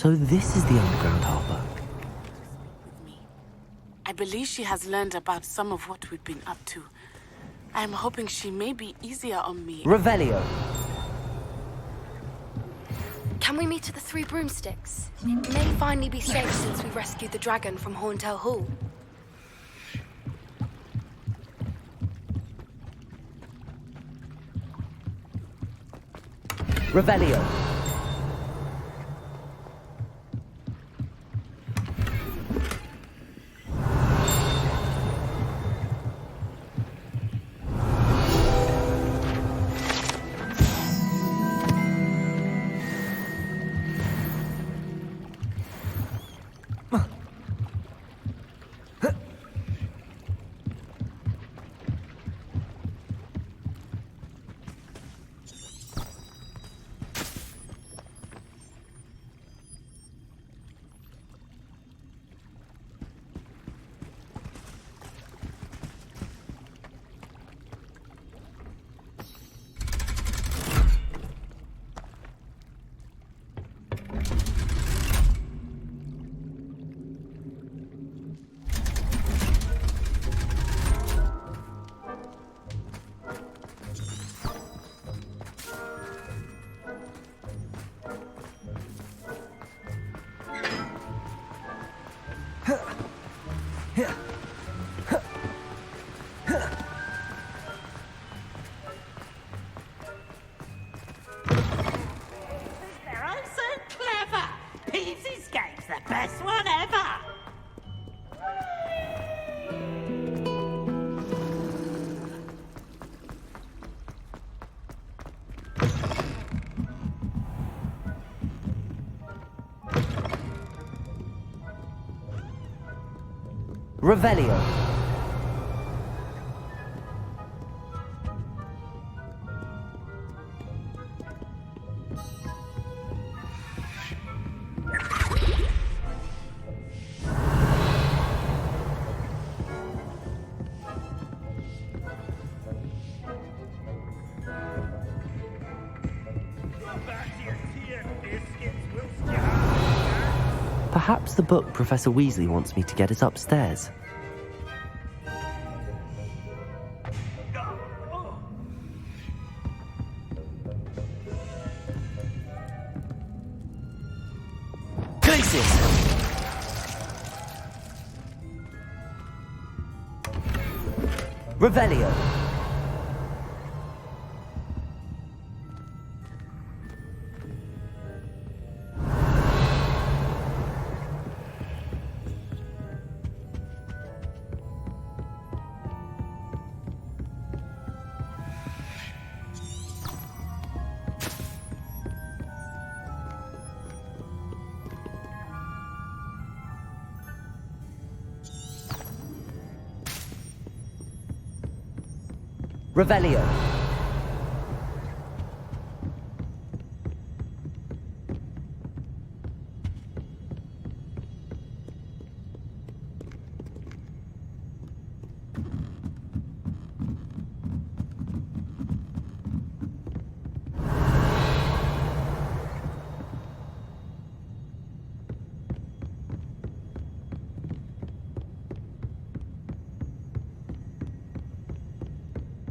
So this is the underground harbor. I believe she has learned about some of what we've been up to. I'm hoping she may be easier on me. Revelio. Can we meet at the Three Broomsticks? It may finally be safe since we rescued the dragon from Horntail Hall. Revelio. Revelio. Perhaps the book Professor Weasley wants me to get is upstairs. Revelio. Revelio.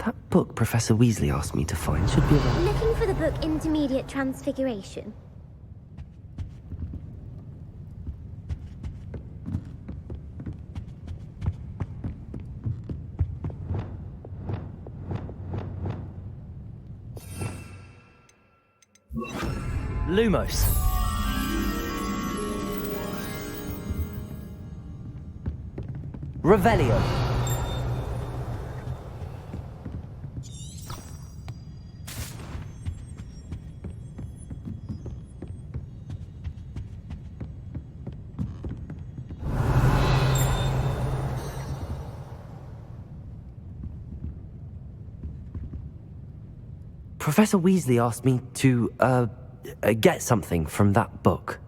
That book Professor Weasley asked me to find should be around. Looking for the book Intermediate Transfiguration. Lumos. Revelio. Professor Weasley asked me to, get something from that book.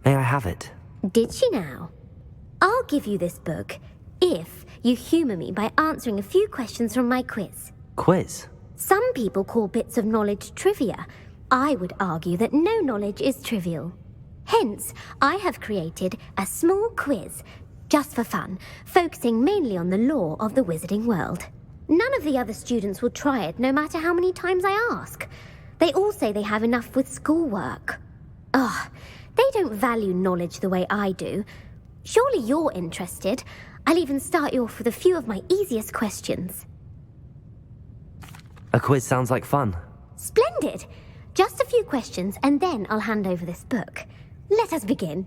May I have it? Did she now? I'll give you this book if you humour me by answering a few questions from my quiz. Quiz? Some people call bits of knowledge trivia. I would argue that no knowledge is trivial. Hence, I have created a small quiz, just for fun, focusing mainly on the lore of the wizarding world. None of the other students will try it, no matter how many times I ask. They all say they have enough with schoolwork. Ugh, they don't value knowledge the way I do. Surely you're interested. I'll even start you off with a few of my easiest questions. A quiz sounds like fun. Splendid! Just a few questions and then I'll hand over this book. Let us begin.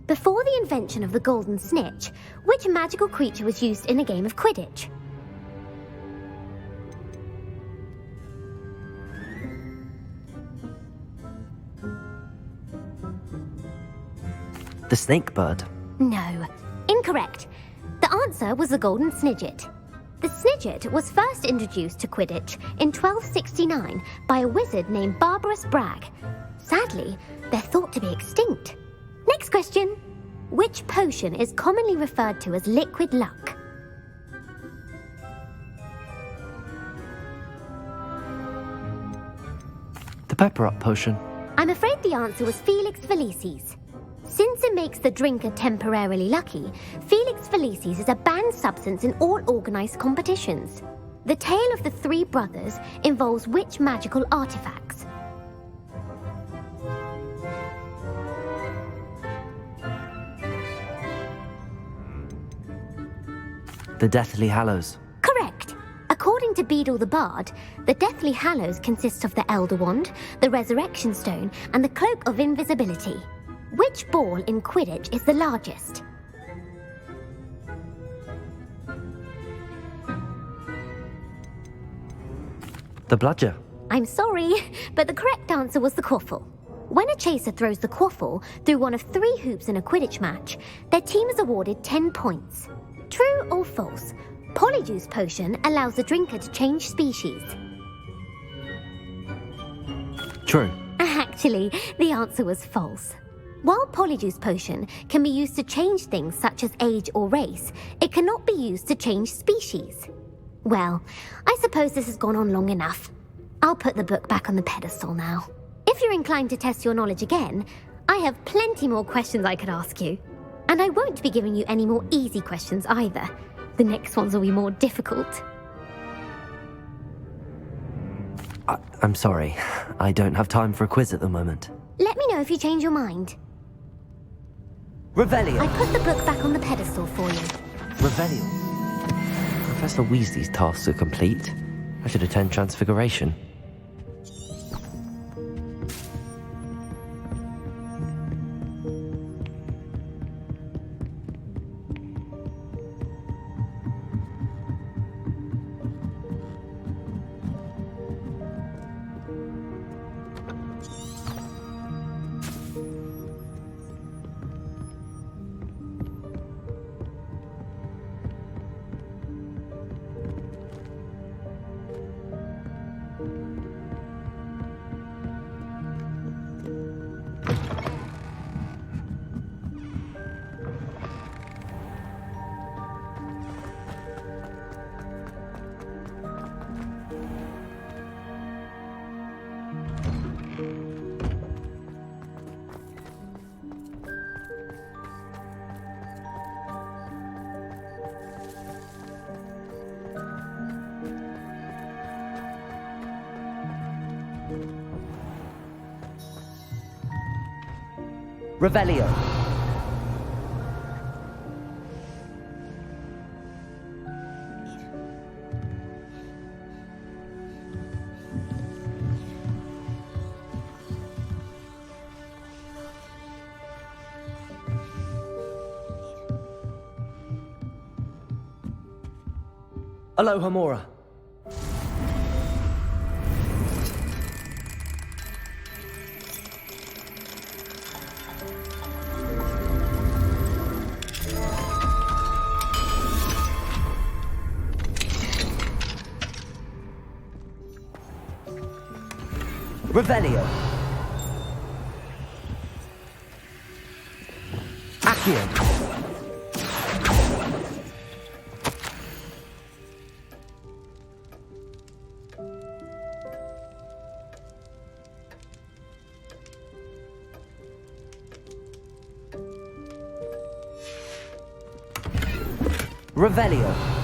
Before the invention of the golden snitch, which magical creature was used in a game of Quidditch? The snake bird. No. Incorrect. The answer was the golden snidget. The snidget was first introduced to Quidditch in 1269 by a wizard named Barbarous Bragg. Sadly, they're thought to be extinct. Next question. Which potion is commonly referred to as liquid luck? The pepper up potion. I'm afraid the answer was Felix Felicis. Since it makes the drinker temporarily lucky, Felix Felicis is a banned substance in all organised competitions. The tale of the three brothers involves which magical artifacts? The Deathly Hallows. Correct. According to Beedle the Bard, the Deathly Hallows consists of the Elder Wand, the Resurrection Stone, and the Cloak of Invisibility. Which ball in Quidditch is the largest? The bludger. I'm sorry, but the correct answer was the quaffle. When a chaser throws the quaffle through one of 3 hoops in a Quidditch match, their team is awarded 10 points. True or false? Polyjuice Potion allows the drinker to change species. True. Actually, the answer was false. While Polyjuice Potion can be used to change things such as age or race, it cannot be used to change species. Well, I suppose this has gone on long enough. I'll put the book back on the pedestal now. If you're inclined to test your knowledge again, I have plenty more questions I could ask you. And I won't be giving you any more easy questions either. The next ones will be more difficult. I'm sorry. I don't have time for a quiz at the moment. Let me know if you change your mind. Revelio. I put the book back on the pedestal for you. Revelio. Professor Weasley's tasks are complete. I should attend Transfiguration. Revelio. Aloha Mora. Revelio. Accio. Revelio.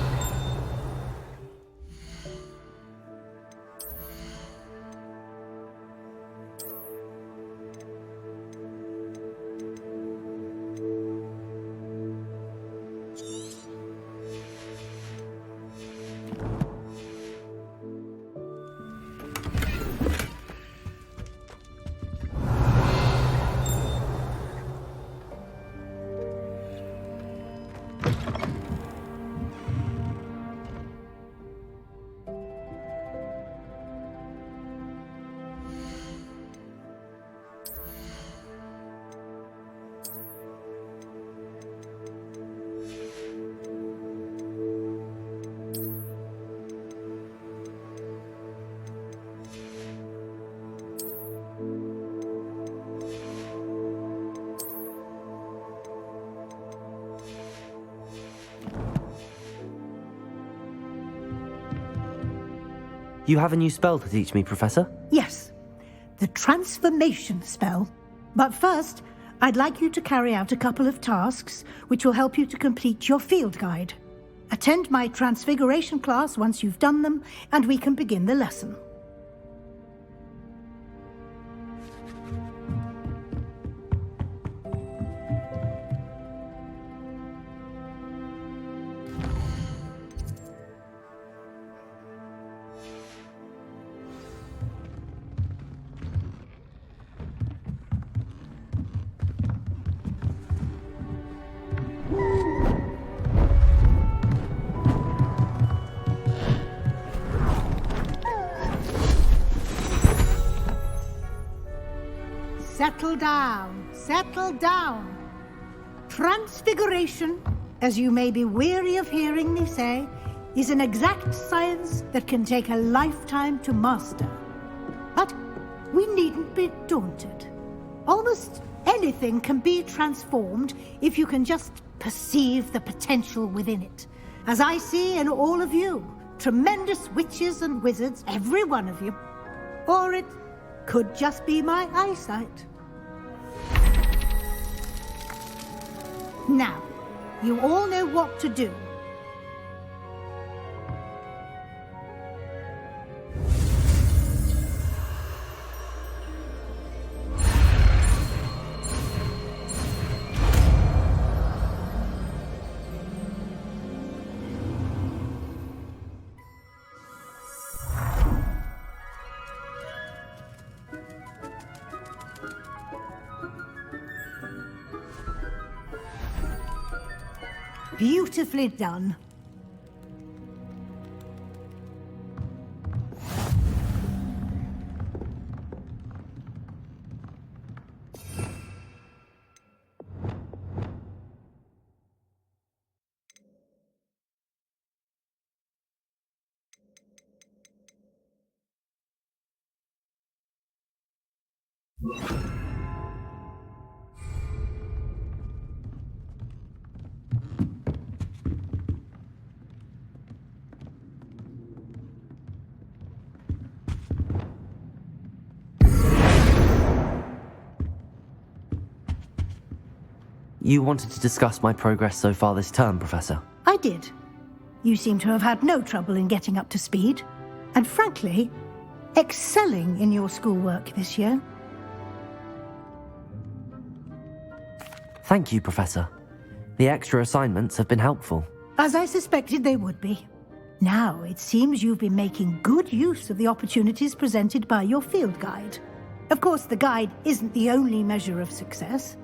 You have a new spell to teach me, Professor? Yes, the transformation spell. But first, I'd like you to carry out a couple of tasks which will help you to complete your field guide. Attend my transfiguration class once you've done them, and we can begin the lesson. Settle down, settle down. Transfiguration, as you may be weary of hearing me say, is an exact science that can take a lifetime to master. But we needn't be daunted. Almost anything can be transformed if you can just perceive the potential within it. As I see in all of you, tremendous witches and wizards, every one of you. Or it could just be my eyesight. Now, you all know what to do. Beautifully done. You wanted to discuss my progress so far this term, Professor? I did. You seem to have had no trouble in getting up to speed, and frankly, excelling in your schoolwork this year. Thank you, Professor. The extra assignments have been helpful. As I suspected they would be. Now, it seems you've been making good use of the opportunities presented by your field guide. Of course, the guide isn't the only measure of success.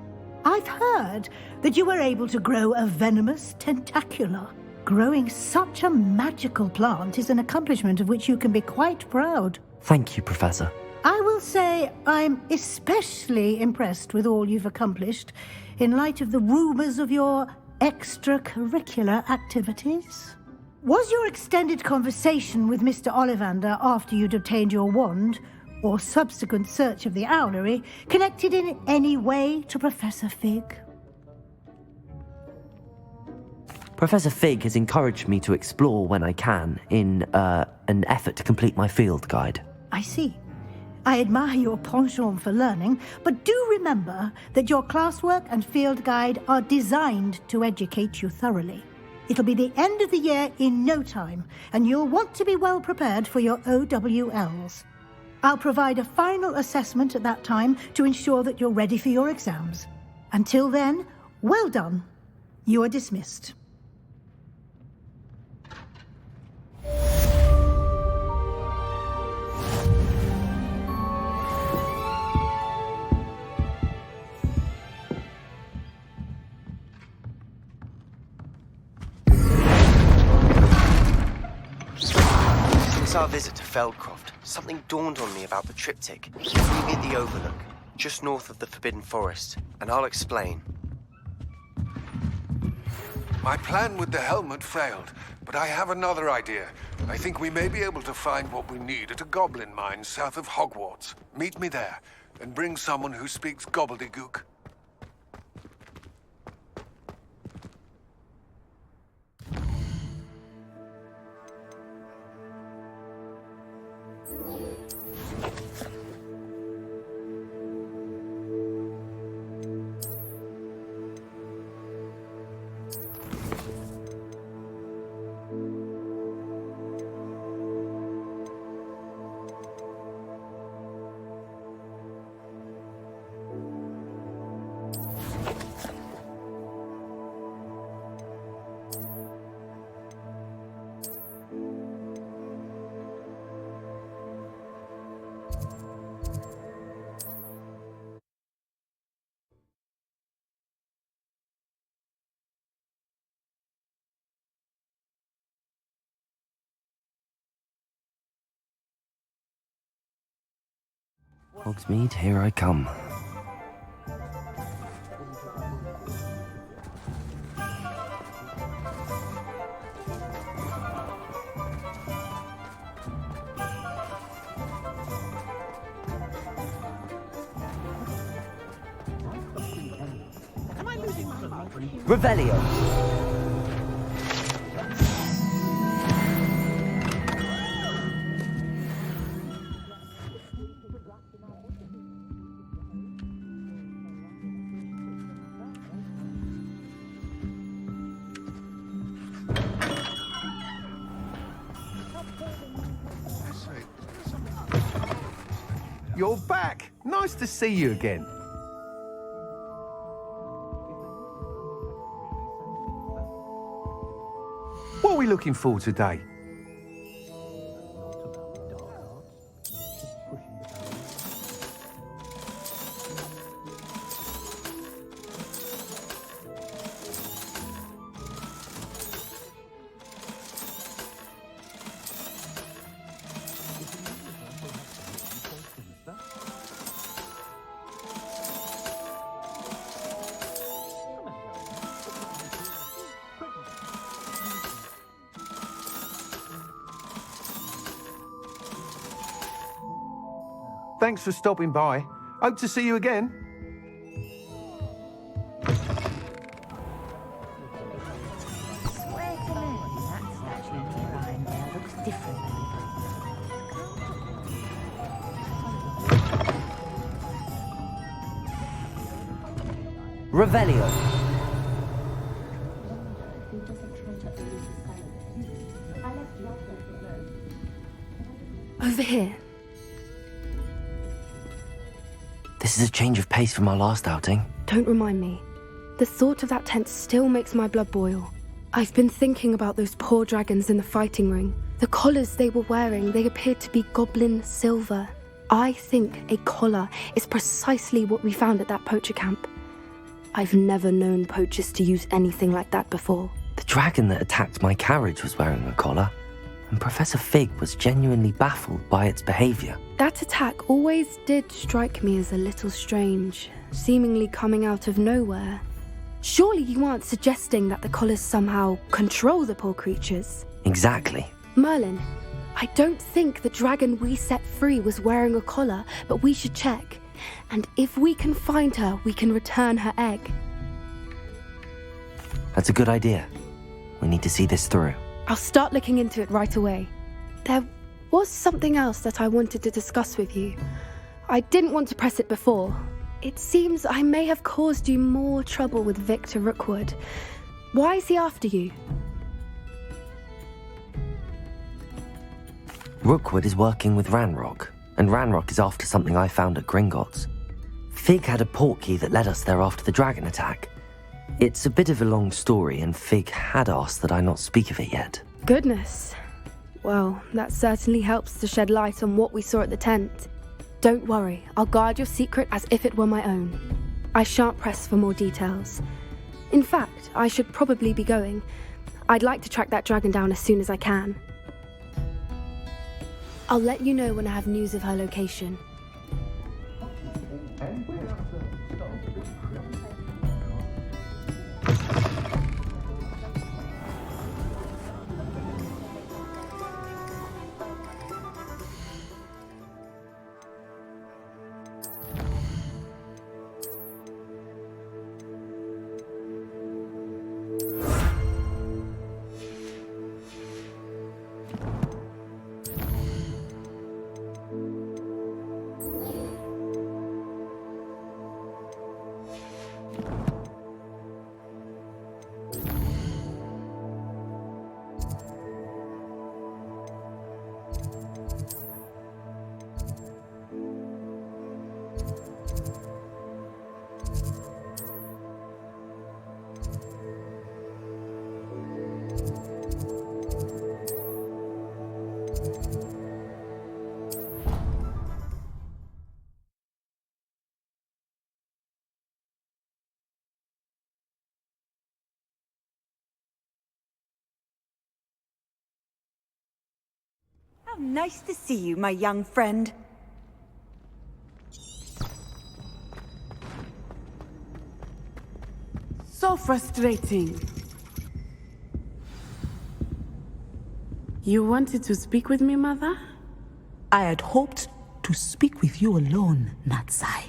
I've heard that you were able to grow a venomous tentacula. Growing such a magical plant is an accomplishment of which you can be quite proud. Thank you, Professor. I will say I'm especially impressed with all you've accomplished in light of the rumors of your extracurricular activities. Was your extended conversation with Mr. Ollivander after you'd obtained your wand, or subsequent search of the owlery, connected in any way to Professor Fig? Professor Fig has encouraged me to explore when I can in an effort to complete my field guide. I see. I admire your penchant for learning, but do remember that your classwork and field guide are designed to educate you thoroughly. It'll be the end of the year in no time, and you'll want to be well prepared for your OWLs. I'll provide a final assessment at that time to ensure that you're ready for your exams. Until then, well done. You are dismissed. Since our visit to Feldcroft, something dawned on me about the triptych. Meet me at the Overlook, just north of the Forbidden Forest, and I'll explain. My plan with the helmet failed, but I have another idea. I think we may be able to find what we need at a goblin mine south of Hogwarts. Meet me there, and bring someone who speaks gobbledygook. Hogsmeade, here I come. Revelio! You're back! Nice to see you again. What are we looking for today? Thanks for stopping by. Hope to see you again. Swear to Mary, that statue behind there looks different. Revelio! Over here. This is a change of pace from our last outing. Don't remind me. The thought of that tent still makes my blood boil. I've been thinking about those poor dragons in the fighting ring. The collars they were wearing, they appeared to be goblin silver. I think a collar is precisely what we found at that poacher camp. I've never known poachers to use anything like that before. The dragon that attacked my carriage was wearing a collar, and Professor Fig was genuinely baffled by its behavior. That attack always did strike me as a little strange, seemingly coming out of nowhere. Surely you aren't suggesting that the collars somehow control the poor creatures? Exactly. Merlin, I don't think the dragon we set free was wearing a collar, but we should check. And if we can find her, we can return her egg. That's a good idea. We need to see this through. I'll start looking into it right away. There was something else that I wanted to discuss with you. I didn't want to press it before. It seems I may have caused you more trouble with Victor Rookwood. Why is he after you? Rookwood is working with Ranrock, and Ranrock is after something I found at Gringotts. Fig had a portkey that led us there after the dragon attack. It's a bit of a long story, and Fig had asked that I not speak of it yet. Goodness. Well, that certainly helps to shed light on what we saw at the tent. Don't worry, I'll guard your secret as if it were my own. I shan't press for more details. In fact, I should probably be going. I'd like to track that dragon down as soon as I can. I'll let you know when I have news of her location. How nice to see you, my young friend. So frustrating. You wanted to speak with me, Mother? I had hoped to speak with you alone, Natsai.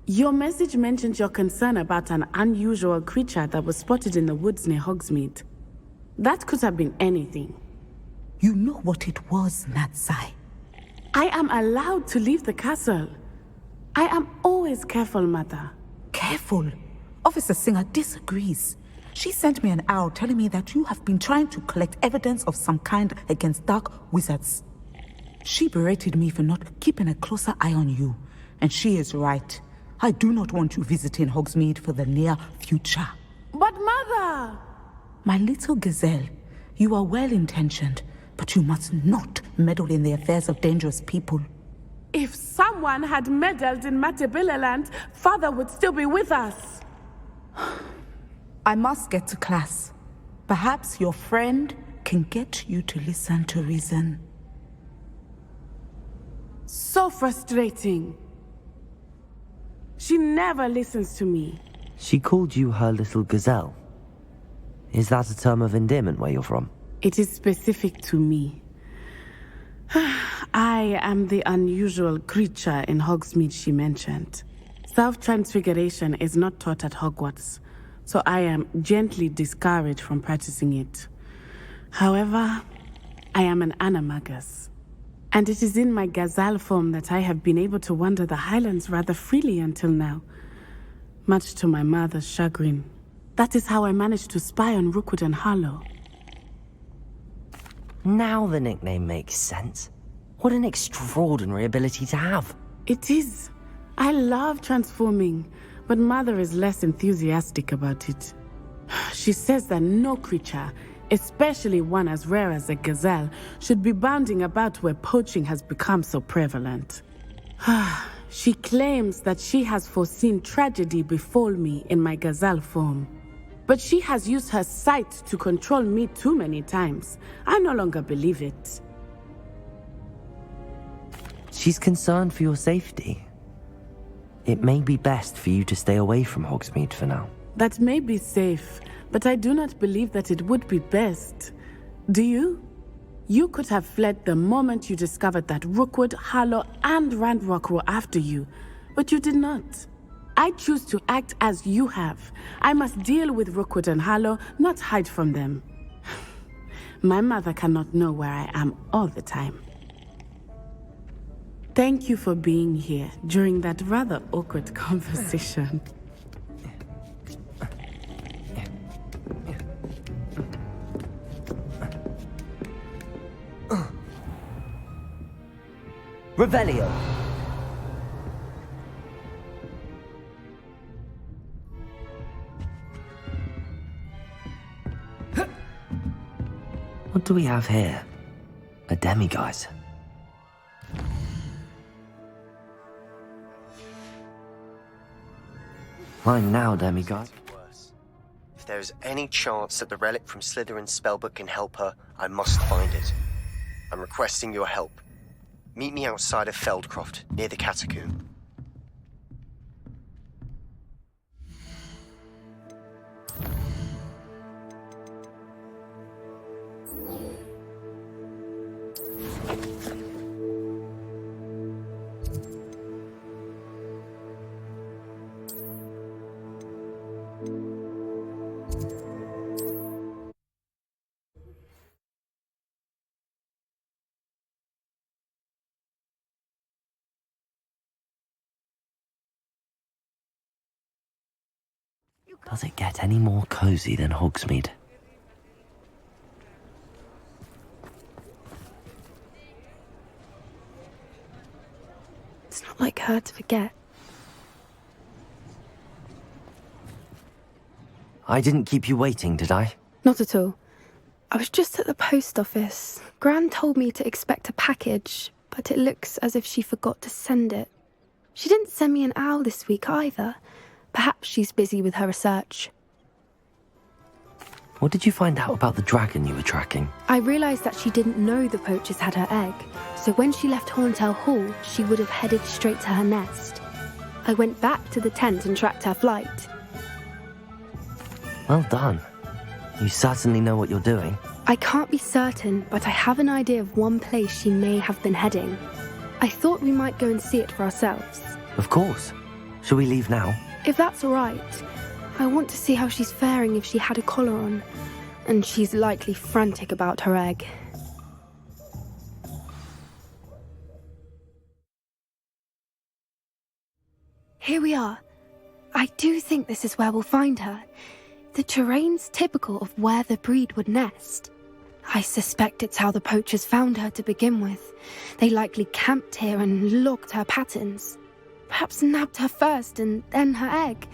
Your message mentioned your concern about an unusual creature that was spotted in the woods near Hogsmeade. That could have been anything. You know what it was, Natsai. I am allowed to leave the castle. I am always careful, Mother. Careful. Officer Singer disagrees. She sent me an owl telling me that you have been trying to collect evidence of some kind against dark wizards. She berated me for not keeping a closer eye on you. And she is right. I do not want you visiting Hogsmeade for the near future. But Mother! My little gazelle, you are well-intentioned, but you must not meddle in the affairs of dangerous people. If someone had meddled in Matabeleland, Father would still be with us. I must get to class. Perhaps your friend can get you to listen to reason. So frustrating. She never listens to me. She called you her little gazelle. Is that a term of endearment where you're from? It is specific to me. I am the unusual creature in Hogsmeade she mentioned. Self-transfiguration is not taught at Hogwarts, so I am gently discouraged from practicing it. However, I am an animagus, and it is in my gazelle form that I have been able to wander the Highlands rather freely until now, much to my mother's chagrin. That is how I managed to spy on Rookwood and Harlow. Now the nickname makes sense. What an extraordinary ability to have. It is. I love transforming, but Mother is less enthusiastic about it. She says that no creature, especially one as rare as a gazelle, should be bounding about where poaching has become so prevalent. She claims that she has foreseen tragedy befall me in my gazelle form. But she has used her sight to control me too many times. I no longer believe it. She's concerned for your safety. It may be best for you to stay away from Hogsmeade for now. That may be safe, but I do not believe that it would be best. Do you? You could have fled the moment you discovered that Rookwood, Harlow, and Ranrock were after you, but you did not. I choose to act as you have. I must deal with Rookwood and Harlow, not hide from them. My mother cannot know where I am all the time. Thank you for being here during that rather awkward conversation. Revelio! What do we have here? A demiguise. Mine now, demiguise. Worse. If there is any chance that the relic from Slytherin's spellbook can help her, I must find it. I'm requesting your help. Meet me outside of Feldcroft, near the catacomb. Does it get any more cozy than Hogsmeade? It's not like her to forget. I didn't keep you waiting, did I? Not at all. I was just at the post office. Gran told me to expect a package, but it looks as if she forgot to send it. She didn't send me an owl this week either. Perhaps she's busy with her research. What did you find out about the dragon you were tracking? I realised that she didn't know the poachers had her egg, so when she left Horntail Hall, she would have headed straight to her nest. I went back to the tent and tracked her flight. Well done. You certainly know what you're doing. I can't be certain, but I have an idea of one place she may have been heading. I thought we might go and see it for ourselves. Of course. Shall we leave now? If that's all right. I want to see how she's faring if she had a collar on. And she's likely frantic about her egg. Here we are. I do think this is where we'll find her. The terrain's typical of where the breed would nest. I suspect it's how the poachers found her to begin with. They likely camped here and logged her patterns. Perhaps nabbed her first and then her egg.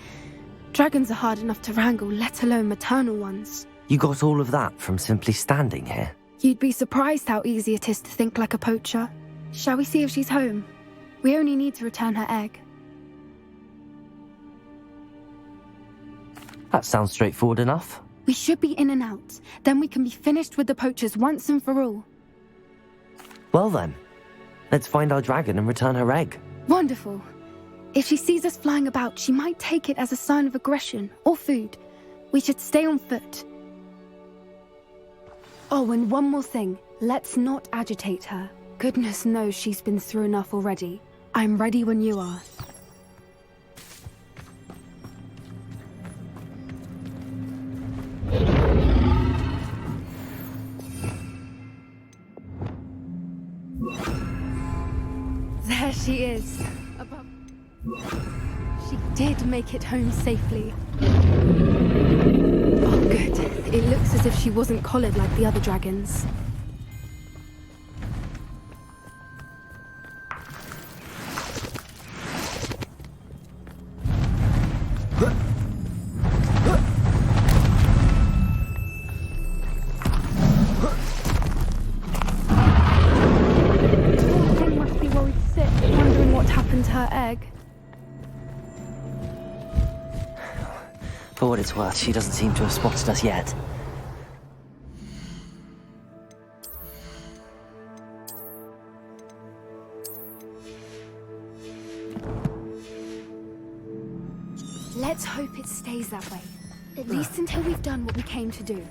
Dragons are hard enough to wrangle, let alone maternal ones. You got all of that from simply standing here? You'd be surprised how easy it is to think like a poacher. Shall we see if she's home? We only need to return her egg. That sounds straightforward enough. We should be in and out. Then we can be finished with the poachers once and for all. Well then, let's find our dragon and return her egg. Wonderful. If she sees us flying about, she might take it as a sign of aggression or food. We should stay on foot. Oh, and one more thing. Let's not agitate her. Goodness knows she's been through enough already. I'm ready when you are. There she is. Above. She did make it home safely. Oh, good. It looks as if she wasn't collared like the other dragons. For what it's worth, she doesn't seem to have spotted us yet. Let's hope it stays that way. At least until we've done what we came to do.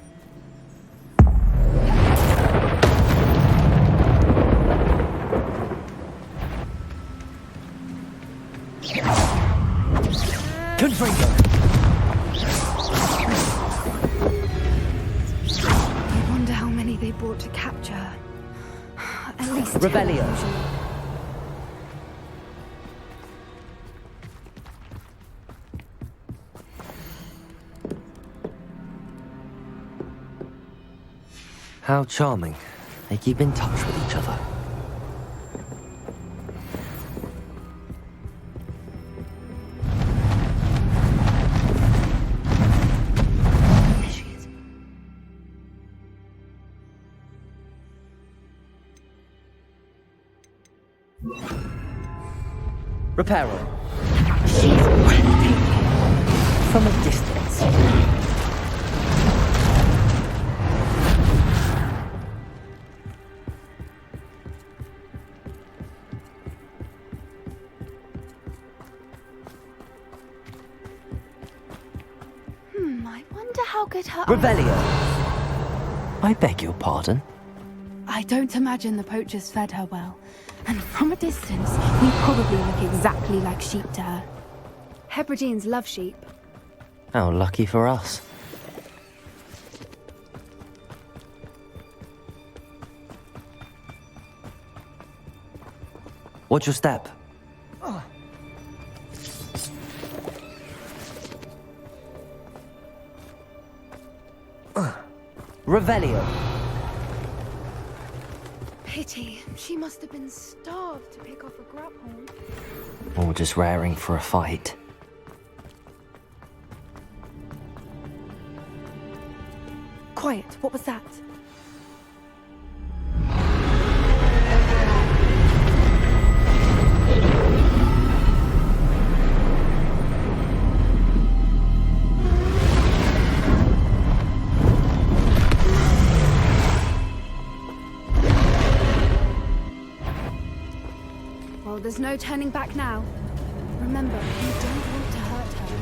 Confringo! I wonder how many they brought to capture her. At least 10. Rebellion. How charming. They keep in touch with each other. There she is. Reparo. She's breathtaking. From a distance. I wonder how good her Revelio. I beg your pardon? I don't imagine the poachers fed her well. And from a distance, we probably look exactly like sheep to her. Hebrideans love sheep. How lucky for us. Watch your step. Revelio. Pity. She must have been starved to pick off a grubhorn. Or just raring for a fight. Quiet. What was that? Well, there's no turning back now. Remember, you don't want to hurt her.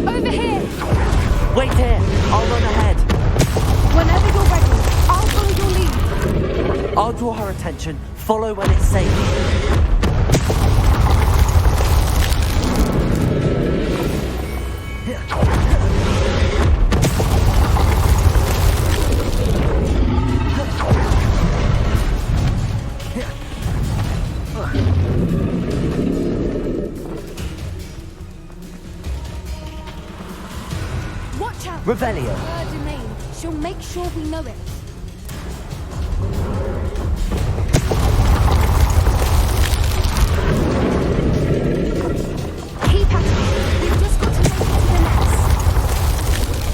Over here! Wait here! I'll run ahead. Whenever you're ready, I'll follow your lead. I'll draw her attention. Follow when it's safe. Watch out! Revelio. Her domain. She'll make sure we know it. Keep at it. We've just got to make it to the nest.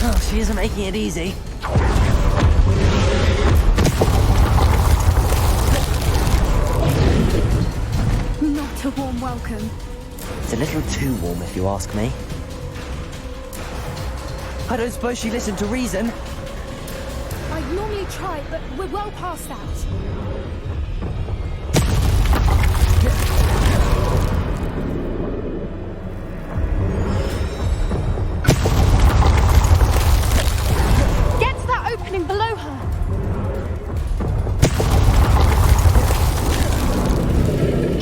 Oh, she isn't making it easy. Not a warm welcome. It's a little too warm, if you ask me. I don't suppose she listened to reason. I normally try, but we're well past that. Get to that opening below her.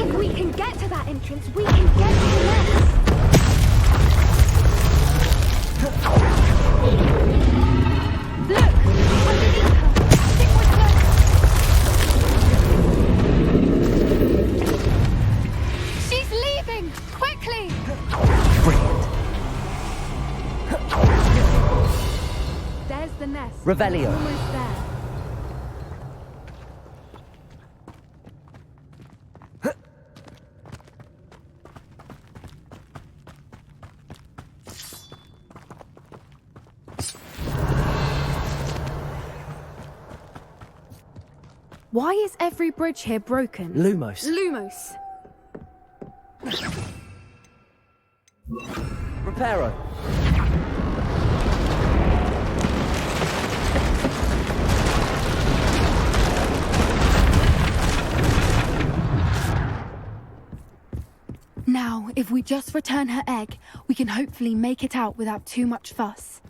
If we can get to that entrance, we can get to the nest. Look! Underneath her! Stick with her! She's leaving! Quickly! Brilliant. There's the nest. Revelio. Almost there. Why is every bridge here broken? Lumos. Lumos! Reparo. Now, if we just return her egg, we can hopefully make it out without too much fuss.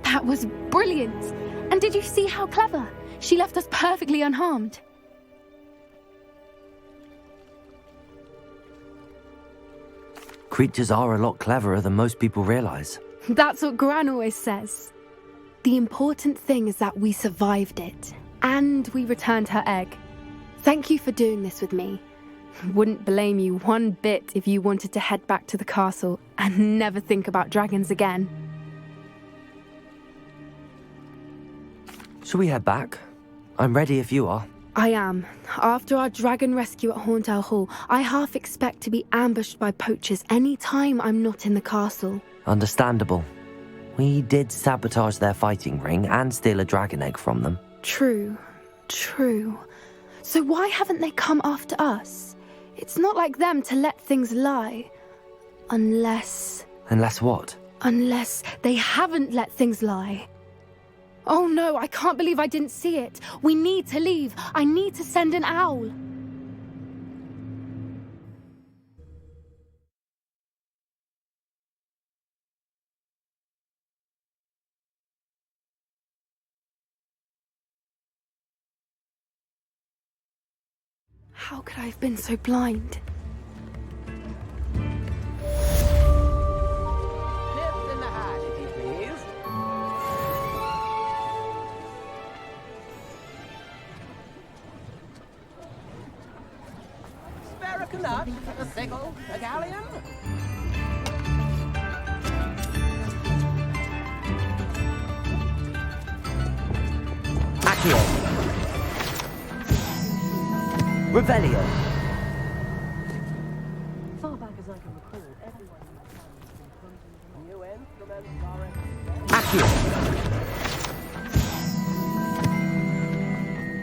That was brilliant! And did you see how clever? She left us perfectly unharmed. Creatures are a lot cleverer than most people realize. That's what Gran always says. The important thing is that we survived it, and we returned her egg. Thank you for doing this with me. Wouldn't blame you one bit if you wanted to head back to the castle and never think about dragons again. Shall we head back? I'm ready if you are. I am. After our dragon rescue at Hauntel Hall, I half expect to be ambushed by poachers any time I'm not in the castle. Understandable. We did sabotage their fighting ring and steal a dragon egg from them. True. So why haven't they come after us? It's not like them to let things lie. Unless what? Unless they haven't let things lie. Oh no, I can't believe I didn't see it. We need to leave. I need to send an owl. How could I have been so blind? A sickle, a galleon. Accio. Revelio. Far back as I can recall, everyone in the town has been conjuring new instruments are... Accio.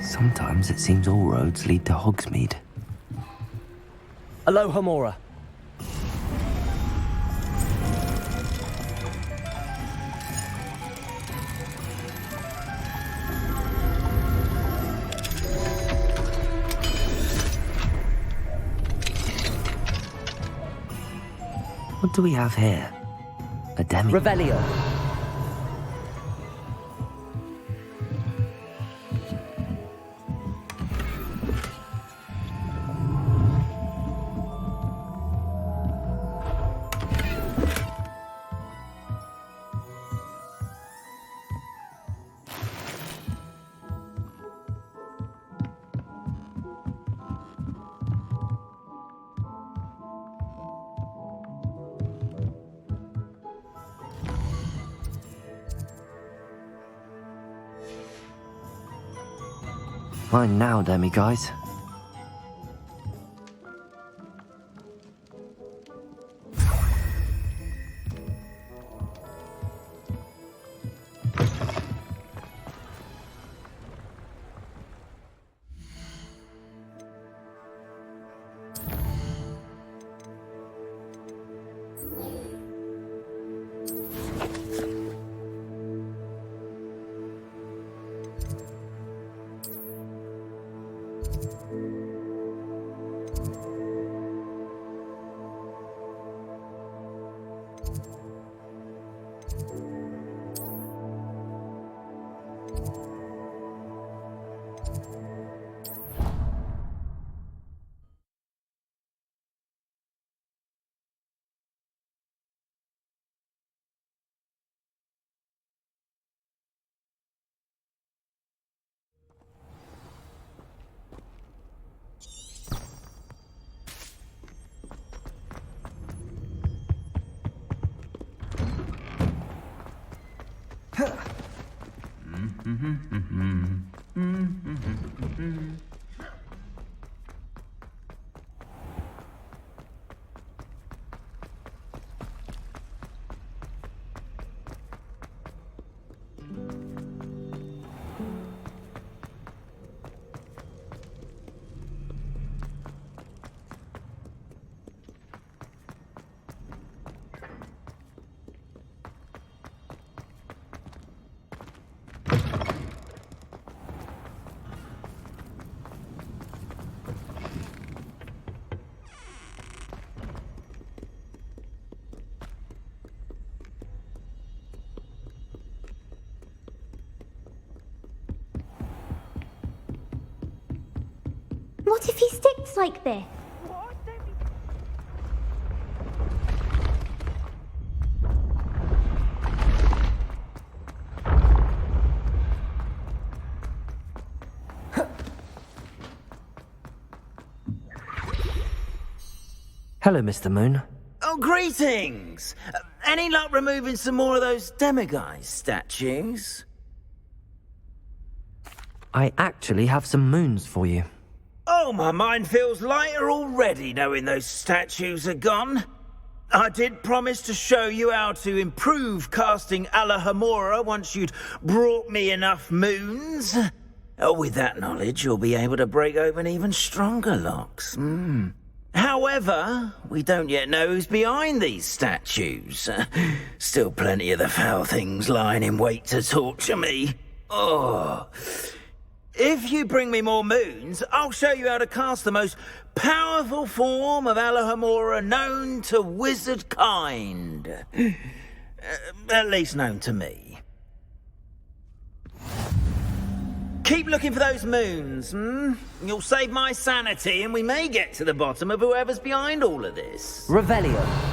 Sometimes it seems all roads lead to Hogsmeade. Aloha Mora. What do we have here? A demi... Revelio. Mine now, demi guys. What if he sticks like this? Hello, Mr. Moon. Oh, greetings! Any luck removing some more of those demiguise statues? I actually have some moons for you. Oh, my mind feels lighter already knowing those statues are gone. I did promise to show you how to improve casting Alahamora once you'd brought me enough moons. Oh, with that knowledge, you'll be able to break open even stronger locks. However, we don't yet know who's behind these statues. Still plenty of the foul things lying in wait to torture me. Oh. If you bring me more moons, I'll show you how to cast the most powerful form of Alahamora known to wizard kind. At least known to me. Keep looking for those moons, You'll save my sanity and we may get to the bottom of whoever's behind all of this. Revelio.